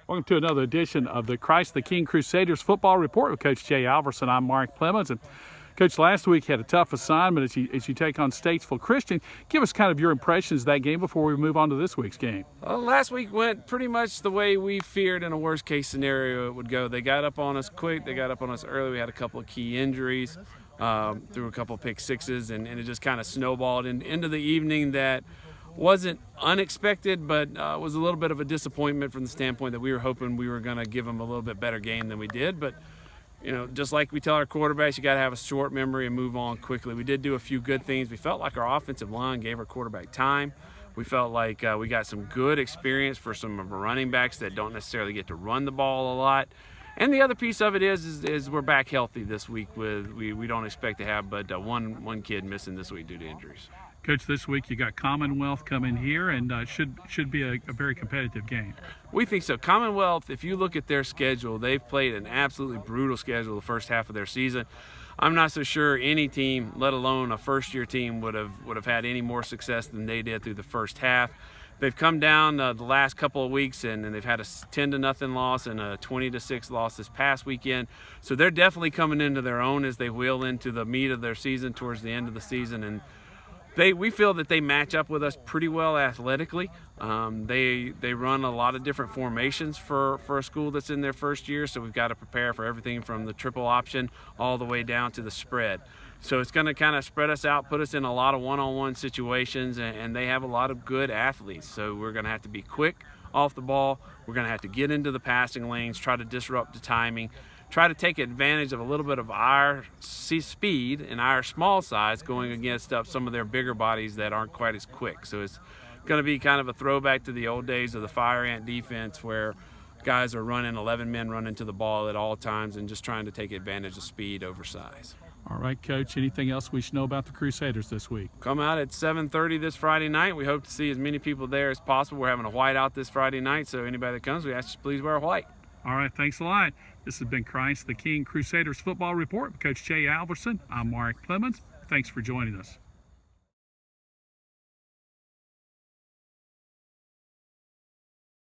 Welcome to another edition of the Christ the King Crusaders Football Report with Coach Jay Alverson. I'm Mark Clemens. And Coach, last week had a tough assignment as you take on Statesville Christian. Give us kind of your impressions of that game before we move on to this week's game. Last week went pretty much the way we feared in a worst-case scenario it would go. They got up on us quick. They got up on us early. We had a couple of key injuries, threw a couple of pick sixes, and it just kind of snowballed into the evening that wasn't unexpected, but was a little bit of a disappointment from the standpoint that we were hoping we were going to give them a little bit better game than we did. But, you know, just like we tell our quarterbacks, you got to have a short memory and move on quickly. We did do a few good things. We felt like our offensive line gave our quarterback time. We felt like we got some good experience for some of our running backs that don't necessarily get to run the ball a lot. And the other piece of it is we're back healthy this week. We don't expect to have but one kid missing this week due to injuries. Coach, this week you got Commonwealth coming here, and should be a very competitive game. We think so. Commonwealth, if you look at their schedule, they've played an absolutely brutal schedule the first half of their season. I'm not so sure any team, let alone a first-year team, would have had any more success than they did through the first half. They've come down the last couple of weeks, and they've had a 10-0 loss and a 20-6 loss this past weekend. So they're definitely coming into their own as they wheel into the meat of their season towards the end of the season. And we feel that they match up with us pretty well athletically. They run a lot of different formations for a school that's in their first year, so we've got to prepare for everything from the triple option all the way down to the spread. So it's going to kind of spread us out, put us in a lot of one-on-one situations, and they have a lot of good athletes. So we're going to have to be quick off the ball. We're going to have to get into the passing lanes, try to disrupt the timing, try to take advantage of a little bit of our speed and our small size going against some of their bigger bodies that aren't quite as quick. So it's going to be kind of a throwback to the old days of the fire ant defense where guys are running 11 men running to the ball at all times and just trying to take advantage of speed over size. All right, Coach, anything else we should know about the Crusaders this week? Come out at 7:30 this Friday night. We hope to see as many people there as possible. We're having a white out this Friday night, so anybody that comes, we ask you to please wear white. All right, thanks a lot. This has been Christ the King Crusaders Football Report with Coach Jay Alverson. I'm Mark Clemens. Thanks for joining us.